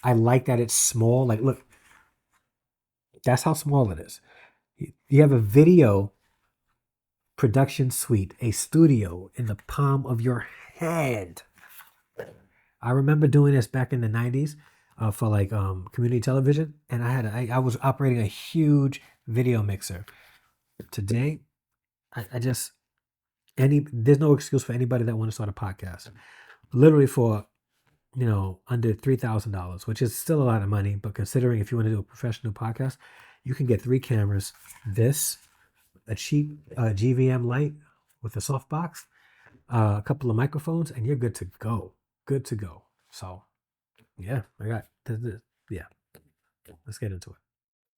I like that it's small. Like, look, that's how small it is. You have a video production suite, a studio in the palm of your hand. I remember doing this back in the 90s for like community television, and I was operating a huge video mixer. Today, I just there's no excuse for anybody that want to start a podcast. Literally for under $3,000, which is still a lot of money, but considering if you want to do a professional podcast, you can get 3 cameras, a cheap GVM light with a softbox, a couple of microphones, and you're good to go. Good to go. So, yeah, yeah. Let's get into it.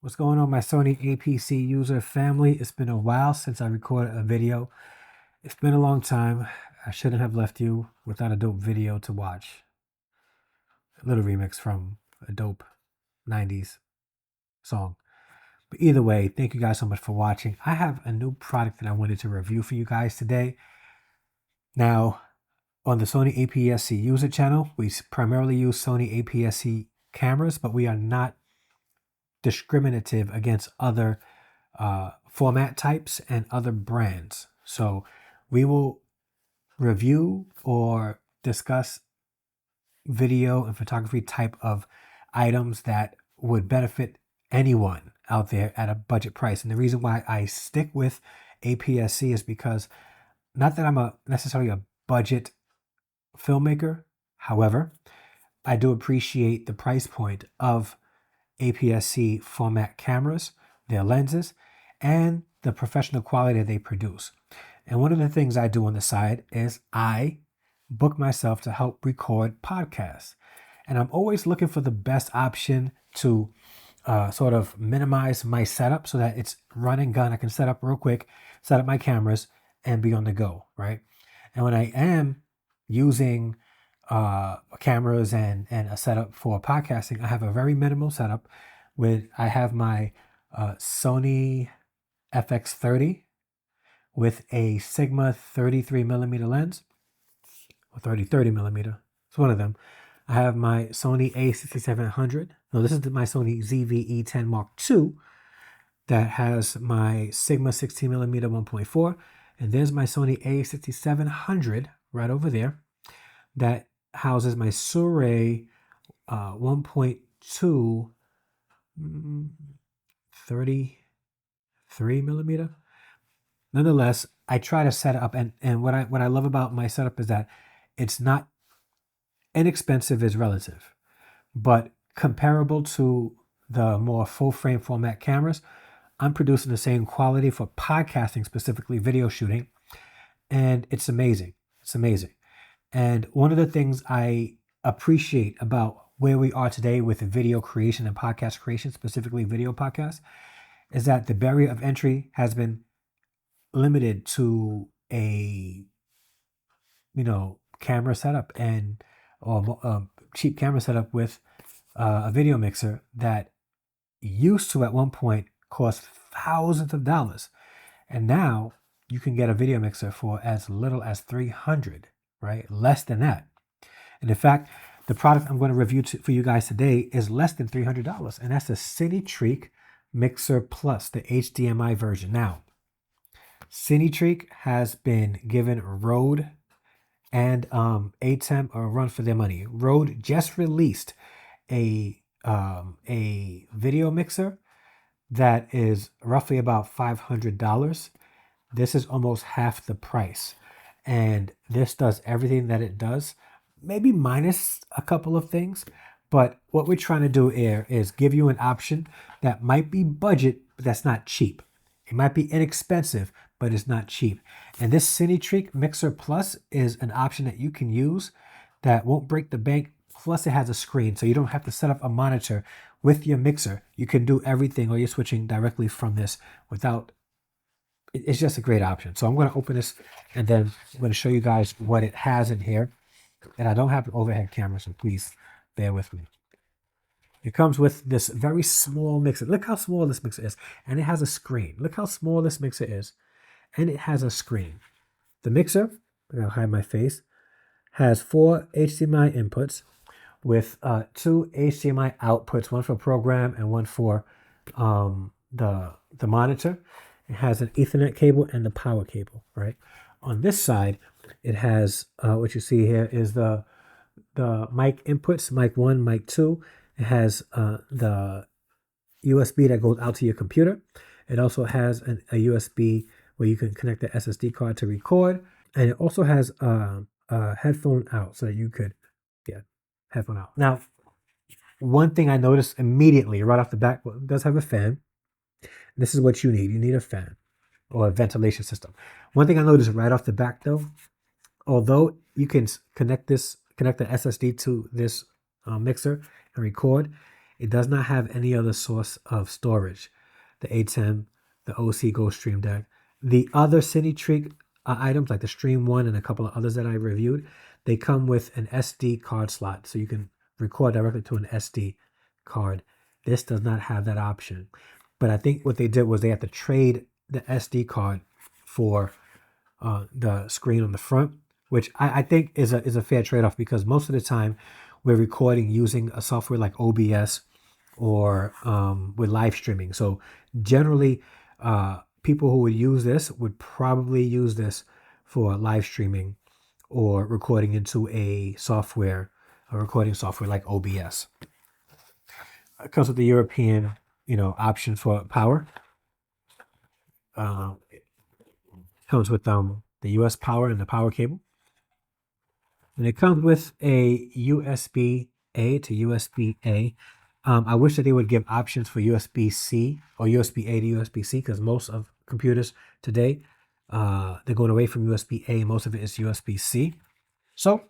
What's going on, my Sony APS-C user family? It's been a while since I recorded a video. It's been a long time. I shouldn't have left you without a dope video to watch. A little remix from a dope 90s song. But either way, thank you guys so much for watching. I have a new product that I wanted to review for you guys today. Now, on the Sony APS-C user channel, we primarily use Sony APS-C cameras, but we are not discriminative against other format types and other brands. So we will review or discuss video and photography type of items that would benefit anyone out there at a budget price. And the reason why I stick with APS-C is because not that I'm necessarily a budget filmmaker. However, I do appreciate the price point of APS-C format cameras, their lenses, and the professional quality they produce. And one of the things I do on the side is I book myself to help record podcasts. And I'm always looking for the best option to sort of minimize my setup so that it's run and gun. I can set up real quick, set up my cameras, and be on the go, right? And when I am using cameras and a setup for podcasting, I have a very minimal setup. I have my Sony FX30 with a Sigma 33 millimeter lens, or 30 millimeter. It's one of them. I have my Sony A6700. No, this is my Sony ZV-E10 Mark II that has my Sigma 16 millimeter 1.4. And there's my Sony A6700 right over there that houses my Shure 1.2 33 millimeter. Nonetheless, I try to set it up, and what I love about my setup is that it's not inexpensive is relative, but comparable to the more full frame format cameras, I'm producing the same quality for podcasting, specifically video shooting, and it's amazing. It's amazing. And one of the things I appreciate about where we are today with video creation and podcast creation, specifically video podcasts, is that the barrier of entry has been limited to a camera setup or cheap camera setup with a video mixer that used to at one point cost thousands of dollars, and now you can get a video mixer for as little as $300, right? Less than that. And in fact, the product I'm going to review for you guys today is less than $300, and that's the Cinetreak Mixer Plus, the HDMI version. Now, Cinetreak has been given Rode and ATEM a run for their money. Rode just released a video mixer that is roughly about $500. This is almost half the price, and this does everything that it does, maybe minus a couple of things. But what we're trying to do here is give you an option that might be budget, but that's not cheap. It might be inexpensive, but it's not cheap. And this Cinetreak Mixer Plus is an option that you can use that won't break the bank. Plus, it has a screen, so you don't have to set up a monitor with your mixer. You can do everything, or you're switching directly from this without. It's just a great option. So I'm going to open this, and then I'm going to show you guys what it has in here. And I don't have an overhead camera, so please bear with me. It comes with this very small mixer. Look how small this mixer is. And it has a screen. Look how small this mixer is. And it has a screen. The mixer, I'll hide my face, has 4 HDMI inputs, with two HDMI outputs, one for program and one for the monitor. It has an Ethernet cable and the power cable, right? On this side, it has what you see here is the mic inputs, mic 1, mic 2. It has the USB that goes out to your computer. It also has a USB where you can connect the SSD card to record. And it also has a headphone out so that you could, yeah, headphone out. Now, one thing I noticed immediately right off the bat, well, it does have a fan. This is what you need. You need a fan or a ventilation system. One thing I noticed right off the back though, although you can connect the SSD to this mixer and record, it does not have any other source of storage. The ATEM, the OC Go Stream Deck, the other Cinetreak items like the Stream 1 and a couple of others that I reviewed, they come with an SD card slot, so you can record directly to an SD card. This does not have that option. But I think what they did was they had to trade the SD card for the screen on the front, which I think is a fair trade-off, because most of the time we're recording using a software like OBS or with live streaming. So generally, people who would use this would probably use this for live streaming or recording into a recording software like OBS. It comes with the European, option for power. It comes with the US power and the power cable. And it comes with a USB-A to USB-A. I wish that they would give options for USB-C or USB-A to USB-C, because most of computers today, they're going away from USB-A. Most of it is USB-C. So,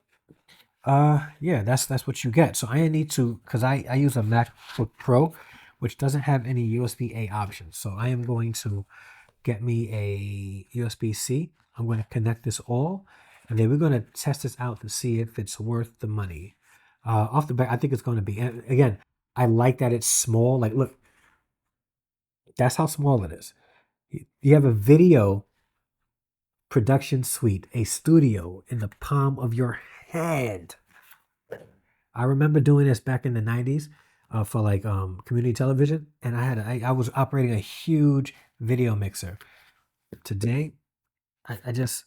yeah, that's what you get. So I need to, because I use a MacBook Pro, which doesn't have any USB-A options. So I am going to get me a USB-C. I'm going to connect this all, and then we're going to test this out to see if it's worth the money. Off the bat, I think it's going to be. And again, I like that it's small. Like, look, that's how small it is. You have a video production suite, a studio in the palm of your hand. I remember doing this back in the 90s for like community television, and I was operating a huge video mixer. Today, there's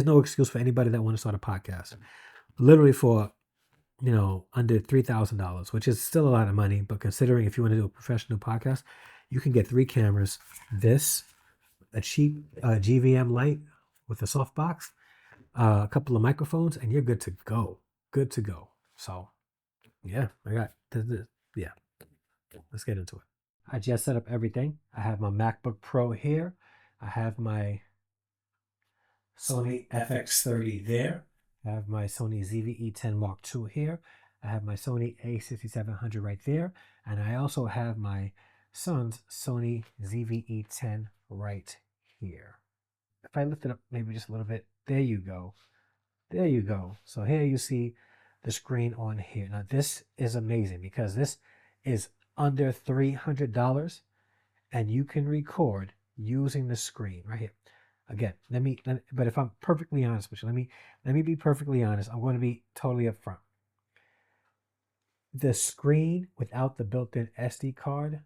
no excuse for anybody that want to start a podcast. Literally for under $3,000, which is still a lot of money, but considering if you want to do a professional podcast, you can get 3 cameras, a cheap GVM light with a softbox, a couple of microphones, and you're good to go. Good to go. So, yeah, I got this. Yeah, let's get into it. I just set up everything. I have my MacBook Pro here. I have my Sony FX30 there. I have my Sony ZV-E10 Mark II here. I have my Sony A6700 right there. And I also have my son's Sony ZV-E10 right here. If I lift it up maybe just a little bit, there you go. There you go. So here you see the screen on here. Now this is amazing because this is under $300 and you can record using the screen right here. Again, but if I'm perfectly honest with you, let me be perfectly honest. I'm going to be totally upfront. The screen without the built-in SD card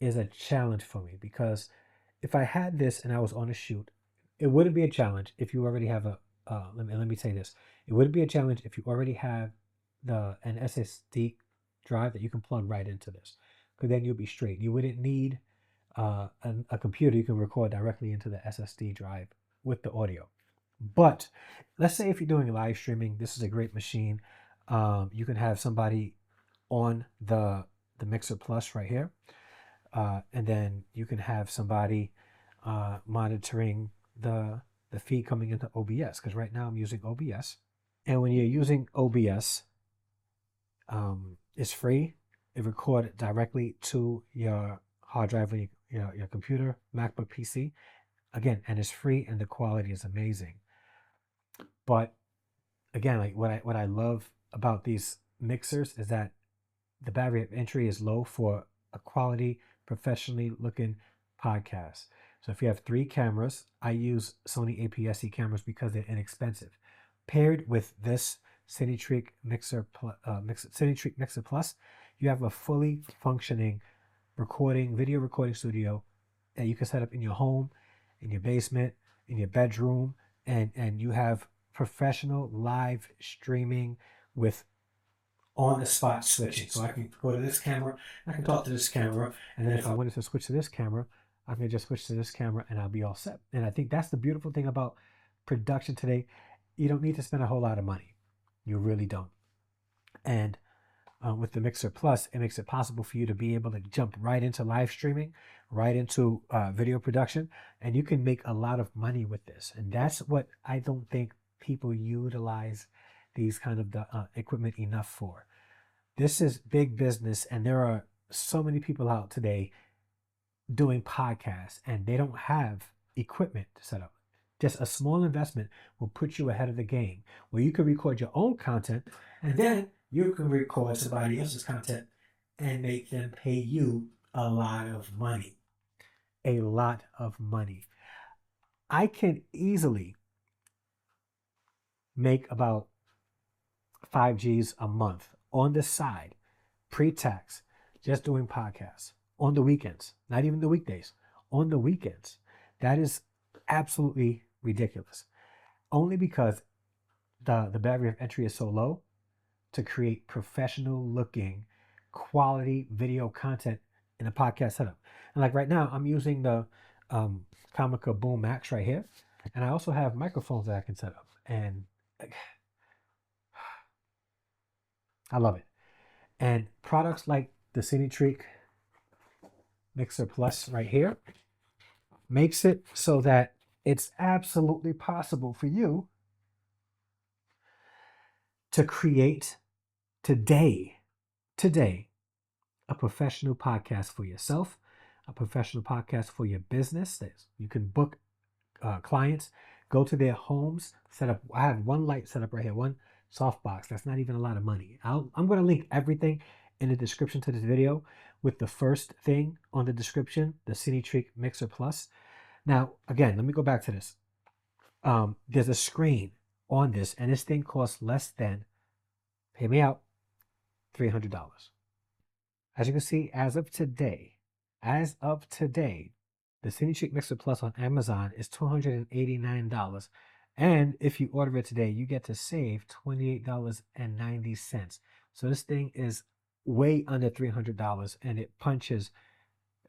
is a challenge for me, because if I had this and I was on a shoot, it wouldn't be a challenge if you already have let me say this. It wouldn't be a challenge if you already have an SSD drive that you can plug right into this, because then you'll be straight. You wouldn't need a computer. You can record directly into the SSD drive with the audio. But let's say if you're doing live streaming, this is a great machine. You can have somebody on the Mixer Plus right here, and then you can have somebody monitoring the feed coming into OBS, because right now I'm using OBS. And when you're using OBS, it's free. It records directly to your hard drive on your computer, MacBook PC. Again, and it's free and the quality is amazing. But again, like what I love about these mixers is that the barrier of entry is low for a quality, professionally looking podcast. So if you have 3 cameras, I use Sony APS-C cameras because they're inexpensive. Paired with this Cinetreak Cinetreak Mixer Plus, you have a fully functioning video recording studio that you can set up in your home, in your basement, in your bedroom, and you have professional live streaming with on the spot switching. So I can go to this camera, I can talk to this camera, and then if I wanted to switch to this camera, I can just switch to this camera and I'll be all set. And I think that's the beautiful thing about production today. You don't need to spend a whole lot of money. You really don't. And with the Mixer Plus, it makes it possible for you to be able to jump right into live streaming, right into video production, and you can make a lot of money with this. And that's what I don't think people utilize these kind of equipment enough for. This is big business, and there are so many people out today doing podcasts, and they don't have equipment to set up. Just a small investment will put you ahead of the game, where you can record your own content, and then you can record somebody else's content and make them pay you a lot of money. A lot of money. I can easily make about 5Gs a month on the side, pre-tax, just doing podcasts on the weekends, not even the weekdays, on the weekends. That is absolutely ridiculous. Only because the barrier of entry is so low to create professional looking quality video content in a podcast setup. And like right now, I'm using the Comica Boom Max right here. And I also have microphones that I can set up. And I love it. And products like the Cinetreak Mixer Plus right here makes it so that it's absolutely possible for you to create today, a professional podcast for yourself, a professional podcast for your business. You can book clients, go to their homes, set up. I have one light set up right here, one softbox. That's not even a lot of money. I'm going to link everything in the description to this video, with the first thing on the description, the Cinetreak Mixer Plus. Now, again, let me go back to this. There's a screen on this, and this thing costs less than, pay me out, $300. As you can see, as of today, the Cinetreak Mixer Plus on Amazon is $289. And if you order it today, you get to save $28.90. So this thing is way under $300, and it punches,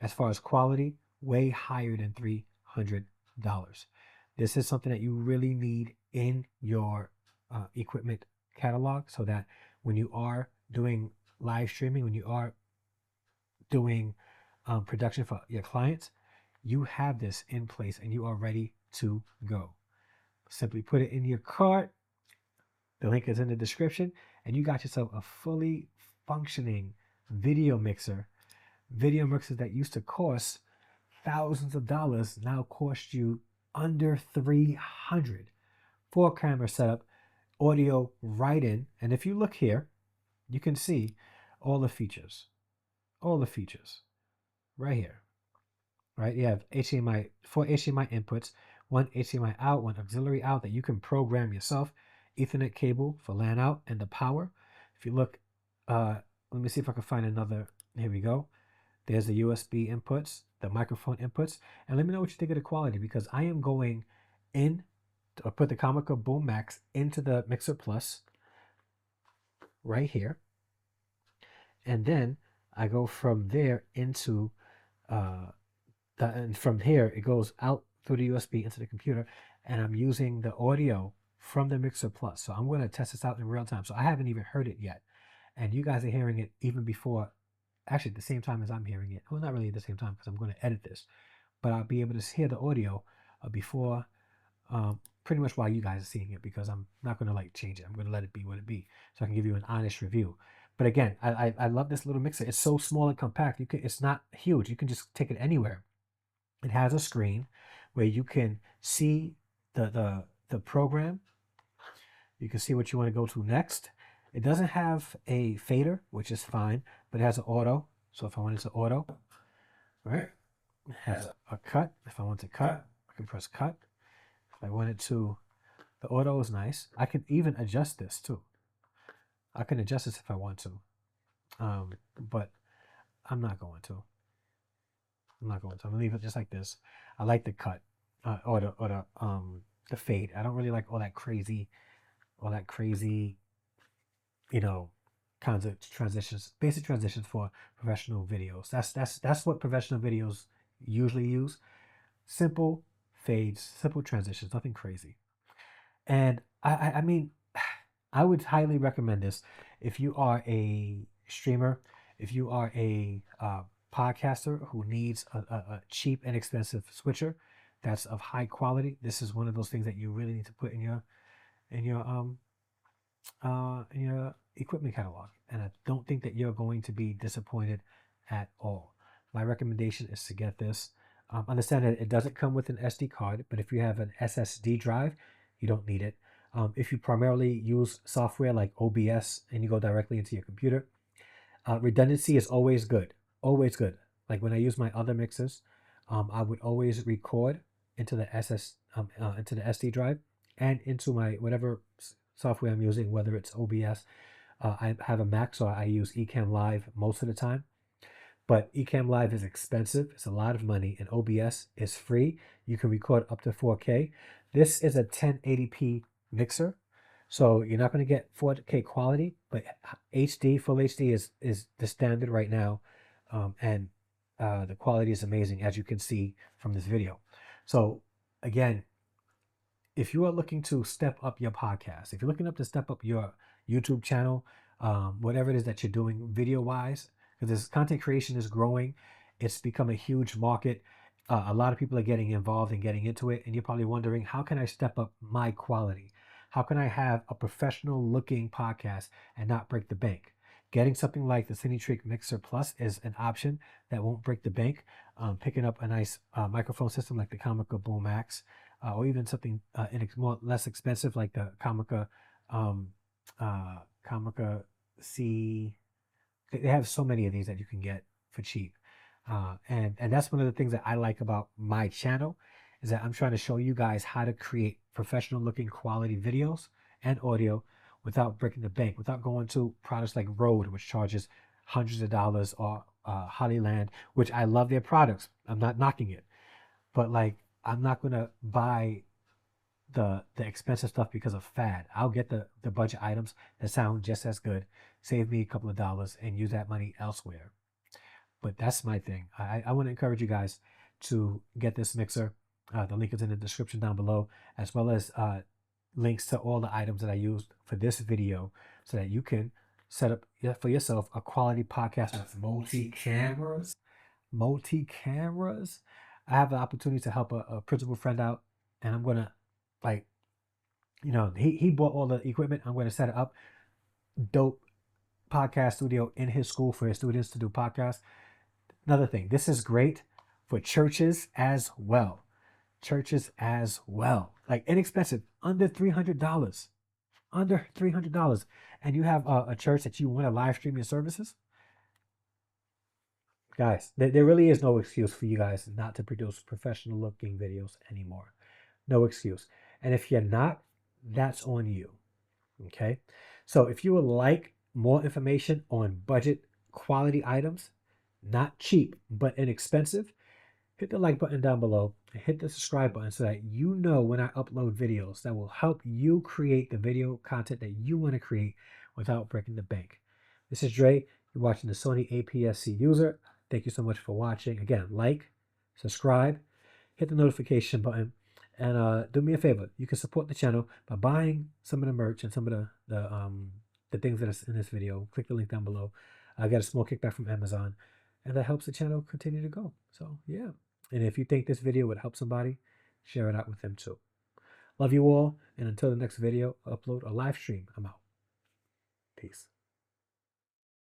as far as quality, way higher than $300. This is something that you really need in your equipment catalog, so that when you are doing live streaming, when you are doing production for your clients, you have this in place and you are ready to go. Simply put it in your cart. The link is in the description, and you got yourself a fully functioning video mixer. Video mixers that used to cost thousands of dollars now cost you under $300. 4-camera setup, audio right in, and if you look here, you can see all the features. All the features right here. Right? You have HDMI, 4 HDMI inputs, 1 HDMI out, 1 auxiliary out that you can program yourself, Ethernet cable for LAN out, and the power. If you look, let me see if I can find another. Here we go. There's the USB inputs, the microphone inputs, and let me know what you think of the quality, because I am going in to put the Comica Boom Max into the Mixer Plus right here, and then I go from there into and from here it goes out through the USB into the computer, and I'm using the audio from the Mixer Plus. So I'm going to test this out in real time. So I haven't even heard it yet, and you guys are hearing it even before, actually at the same time as I'm hearing it. Well, not really at the same time, because I'm going to edit this, but I'll be able to hear the audio before, pretty much while you guys are seeing it, because I'm not going to like change it. I'm going to let it be what it be, so I can give you an honest review. But again, I love this little mixer. It's so small and compact. It's not huge. You can just take it anywhere. It has a screen where you can see the program. You can see what you want to go to next. It doesn't have a fader, which is fine, but it has an auto. So if I wanted to auto, right, it has a cut. If I want to cut, I can press cut. If I wanted to, the auto is nice. I can even adjust this too. I can adjust this if I want to, but I'm not going to. I'm not going to. I'm gonna leave it just like this. I like the cut, or the fade. I don't really like all that crazy, you know, kinds of transitions, basic transitions for professional videos. That's what professional videos usually use. Simple fades, simple transitions, nothing crazy. And I mean, I would highly recommend this if you are a streamer, if you are a podcaster who needs a cheap and expensive switcher that's of high quality. This is one of those things that you really need to put in your in your equipment catalog. And I don't think that you're going to be disappointed at all. My recommendation is to get this. Understand that it doesn't come with an SD card, but if you have an SSD drive, you don't need it. If you primarily use software like OBS and you go directly into your computer, redundancy is always good. Always good. Like when I use my other mixers, I would always record into the into the SD drive and into my whatever software I'm using, whether it's OBS. I have a Mac, so I use Ecamm Live most of the time. But Ecamm Live is expensive. It's a lot of money, and OBS is free. You can record up to 4K. This is a 1080p mixer, so you're not going to get 4K quality, but HD, full HD is the standard right now, and the quality is amazing, as you can see from this video. So again, if you are looking to step up your podcast, if you're looking up to step up your YouTube channel, whatever it is that you're doing video wise, because this content creation is growing, it's become a huge market. A lot of people are getting involved and getting into it, and you're probably wondering, how can I step up my quality? How can I have a professional looking podcast and not break the bank? Getting something like the Cinetreak Mixer Plus is an option that won't break the bank. Picking up a nice microphone system like the Comica Boom Max, or even something less expensive like the Comica C. They have so many of these that you can get for cheap, and that's one of the things that I like about my channel, is that I'm trying to show you guys how to create professional looking quality videos and audio without breaking the bank, without going to products like Rode, which charges hundreds of dollars, or Hollyland, which I love their products. I'm not knocking it, but like, I'm not gonna buy the expensive stuff because of fad. I'll get the budget items that sound just as good, save me a couple of dollars, and use that money elsewhere. But that's my thing. I want to encourage you guys to get this mixer. The link is in the description down below, as well as links to all the items that I used for this video, so that you can set up for yourself a quality podcast with multi-cameras. Multi-cameras. I have the opportunity to help a principal friend out, and I'm gonna, like, he bought all the equipment. I'm gonna set it up. Dope podcast studio in his school for his students to do podcasts. Another thing, this is great for churches as well. Churches as well. Like, inexpensive, under $300. Under $300. And you have a church that you want to live stream your services. Guys, there really is no excuse for you guys not to produce professional looking videos anymore. No excuse. And if you're not, that's on you. Okay? So if you would like more information on budget quality items, not cheap, but inexpensive, hit the like button down below and hit the subscribe button so that you know when I upload videos that will help you create the video content that you want to create without breaking the bank. This is Dre. You're watching the Sony APS-C user. Thank you so much for watching. Again, like, subscribe, hit the notification button, and do me a favor. You can support the channel by buying some of the merch and some of the things that are in this video. Click the link down below. I got a small kickback from Amazon, and that helps the channel continue to go. So yeah. And if you think this video would help somebody, share it out with them too. Love you all, and until the next video, upload or live stream, I'm out. Peace.